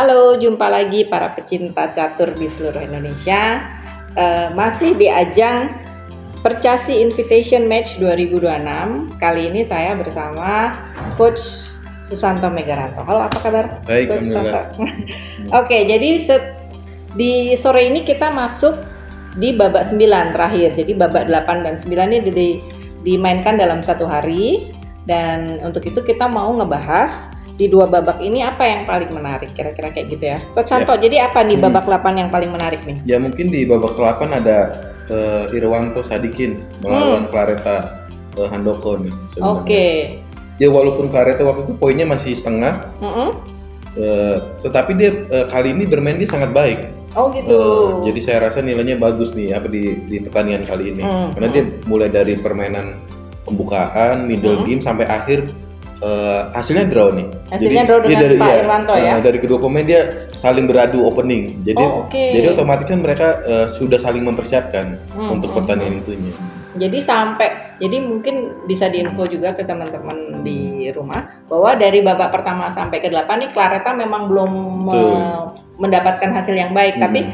Halo, jumpa lagi para pecinta catur di seluruh Indonesia. Masih di ajang Percasi Invitation Match 2026. Kali ini saya bersama Coach Susanto Megaranto. Halo, apa kabar? Baik, Coach Susanto. alhamdulillah. Oke, jadi di sore ini kita masuk di babak 9 terakhir. Jadi babak 8 dan 9 ini dimainkan dalam satu hari. Dan untuk itu kita mau ngebahas di dua babak ini apa yang paling menarik, kira-kira kayak gitu ya. Coach Santo, jadi apa nih babak 8 yang paling menarik nih? Ya mungkin di babak 8 ada Irwanto Sadikin melawan Claretta Handoko nih sebenarnya. Oke. Ya walaupun Claretta waktu itu poinnya masih setengah, tetapi dia kali ini bermain dia sangat baik. Oh gitu. Jadi saya rasa nilainya bagus nih apa di pertandingan kali ini. Karena dia mulai dari permainan pembukaan, middle game sampai akhir. Hasilnya draw nih. Hasilnya draw dengan Pak Irwanto ya. Dari kedua pemain dia saling beradu opening. Jadi otomatis kan mereka sudah saling mempersiapkan untuk pertandingan itunya. Jadi mungkin bisa diinfo juga ke teman-teman di rumah bahwa dari babak pertama sampai ke 8 nih Claretta memang belum mendapatkan hasil yang baik, tapi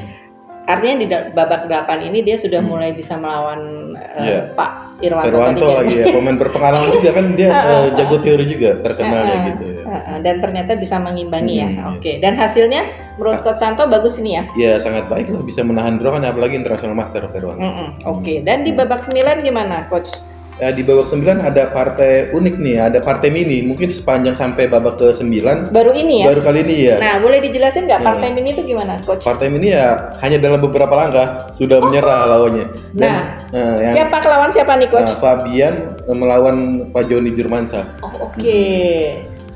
artinya di babak 8 ini dia sudah mulai bisa melawan Pak Irwanto lagi ya, pemain berpengalaman juga kan dia jago teori juga, terkenal ya gitu ya. Dan ternyata bisa mengimbangi ya. Oke. Dan hasilnya menurut Coach Santo bagus ini ya? Iya, sangat baik lah, bisa menahan draw kan, apalagi International Master Irwanto. Oke. Dan di babak 9 gimana Coach? Ya, di babak 9 ada partai unik nih, ada partai mini, mungkin sepanjang sampai babak ke-9. Baru ini ya? Baru kali ini ya. Nah, boleh dijelasin nggak partai mini itu gimana, Coach? Partai mini ya hanya dalam beberapa langkah sudah menyerah lawannya. Siapa lawan siapa nih, Coach? Fabian melawan Pak Joni Jurmansyah. Oh, oke.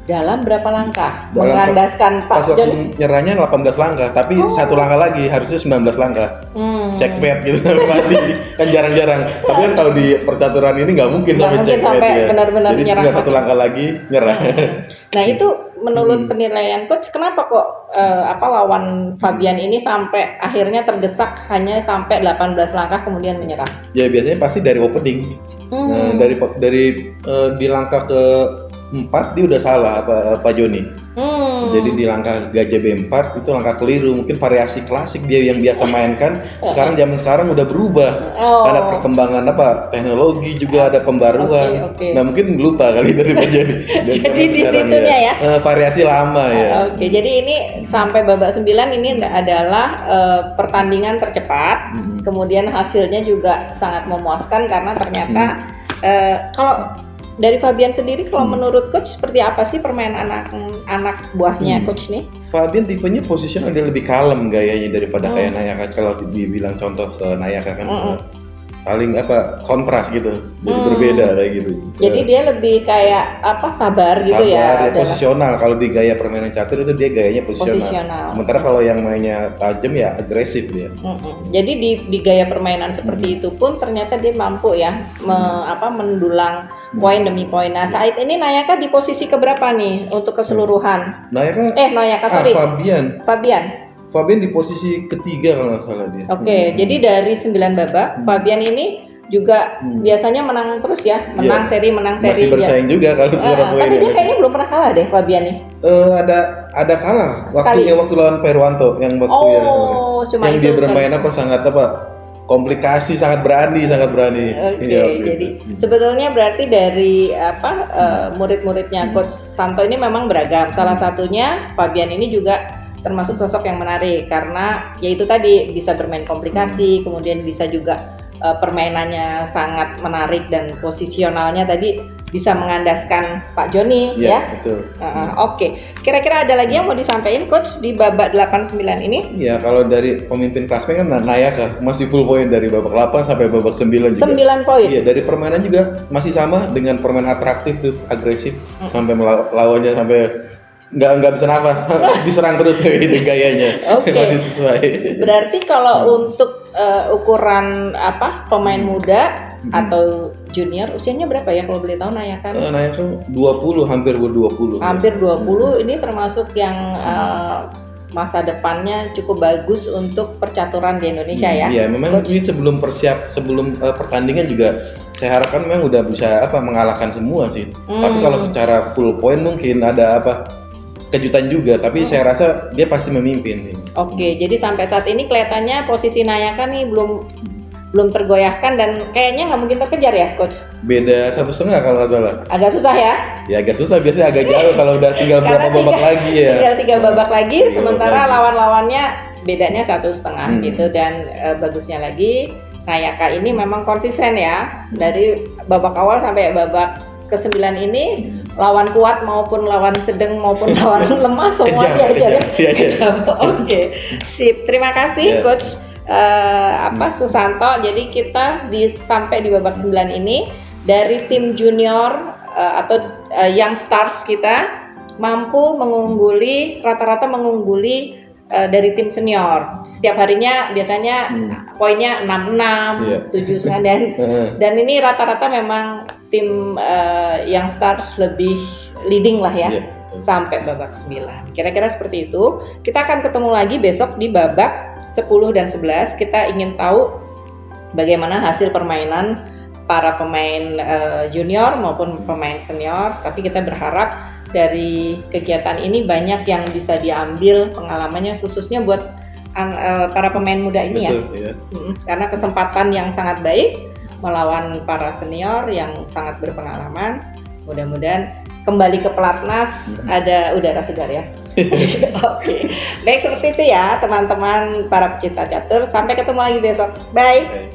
Dalam berapa langkah? Mengandaskan Pak Joni. Nyerahnya 18 langkah, tapi satu langkah lagi harusnya 19 langkah. Checkmate gitu mati. Kan jarang-jarang. Tapi kan kalau di percaturan ini nggak mungkin sampai benar-benar jadi nyerah. Jadi satu langkah lagi nyerah. Nah, itu menurut penilaian Coach, kenapa kok lawan Fabian ini sampai akhirnya terdesak hanya sampai 18 langkah kemudian menyerah? Ya biasanya pasti dari opening. Dari di langkah ke 4 dia udah salah Pak Joni. Jadi di langkah gajah B4 itu langkah keliru, mungkin variasi klasik dia yang biasa mainkan. Zaman sekarang udah berubah. Ada perkembangan teknologi juga ada pembaruan. Nah mungkin lupa kali dari Pak Joni. Jadi di situnya ya. Variasi lama ya. Oke, jadi ini sampai babak 9 ini adalah pertandingan tercepat. Kemudian hasilnya juga sangat memuaskan karena ternyata kalau dari Fabian sendiri, kalau menurut Coach seperti apa sih permainan anak buahnya Coach nih? Fabian tipenya posisional, dia lebih kalem gayanya daripada kayak Nayaka. Kalau dibilang contoh ke Nayaka kan saling kontras gitu, jadi berbeda kayak gitu. Jadi dia lebih kayak sabar gitu ya. Posisional. Kalau di gaya permainan catur itu dia gayanya posisional. Sementara kalau yang mainnya tajam ya agresif dia. Jadi di gaya permainan seperti itu pun ternyata dia mampu ya mendulang poin demi poin. Nah, saat ini Nayaka di posisi keberapa nih untuk keseluruhan? Fabian di posisi ketiga kalau nggak salah dia. Oke, jadi dari 9 babak, Fabian ini juga biasanya menang terus ya, menang seri. Masih bersaing juga kalau secara poin. Tapi dia kayaknya belum pernah kalah deh Fabian nih. Ada kalah waktu lawan Pak Irwanto yang waktu yang dia bermain sangat komplikasi, sangat berani. Oke, jadi sebetulnya berarti dari murid-muridnya Coach Santo ini memang beragam. Salah satunya Fabian ini juga termasuk sosok yang menarik karena yaitu tadi bisa bermain komplikasi, kemudian bisa juga permainannya sangat menarik dan posisionalnya tadi bisa mengandaskan Pak Joni ya. Betul. Oke. Kira-kira ada lagi yang mau disampaikan Coach di babak 8-9 ini? Ya, kalau dari pemimpin klasmen kan Nayaka masih full poin dari babak 8 sampai babak 9 juga. 9 poin. Iya, dari permainan juga masih sama dengan permainan atraktif tuh, agresif sampai lawannya sampai nggak bisa nafas, diserang terus kayak gitu gayanya. Masih sesuai. Berarti kalau untuk ukuran pemain muda atau junior usianya berapa ya kalau boleh tahu Nayaka? Nayaka 20, hampir 20. Hampir 20 ini termasuk yang masa depannya cukup bagus untuk percaturan di Indonesia ya. Iya, memang ini sebelum pertandingan juga saya harapkan memang udah bisa mengalahkan semua sih. Tapi kalau secara full point mungkin ada kejutan juga, tapi saya rasa dia pasti memimpin. Oke, jadi sampai saat ini kelihatannya posisi Nayaka nih belum tergoyahkan dan kayaknya nggak mungkin terkejar ya, Coach? Beda 1,5 kalau nggak salah. Agak susah ya? Ya agak susah, biasanya agak jauh kalau udah tinggal berapa babak lagi ya. Tinggal 3 babak lagi, sementara lawan-lawannya bedanya 1,5 gitu. Dan bagusnya lagi, Nayaka ini memang konsisten ya, dari babak awal sampai babak ke-9 ini lawan kuat maupun lawan sedang maupun lawan lemah semua diajarin kejam. Oke, sip. Terima kasih Coach Susanto. Jadi kita sampai di babak 9 ini dari tim junior atau young stars kita mampu rata-rata mengungguli dari tim senior. Setiap harinya biasanya poinnya 66, 79 dan ini rata-rata memang tim yang stars lebih leading lah ya sampai babak 9. Kira-kira seperti itu. Kita akan ketemu lagi besok di babak 10 dan 11. Kita ingin tahu bagaimana hasil permainan para pemain junior maupun pemain senior, tapi kita berharap dari kegiatan ini banyak yang bisa diambil pengalamannya, khususnya buat para pemain muda ini. Betul, ya. Karena kesempatan yang sangat baik melawan para senior yang sangat berpengalaman. Mudah-mudahan kembali ke pelatnas ada udara segar ya. Oke. Baik, seperti itu ya teman-teman para pecinta catur. Sampai ketemu lagi besok. Bye.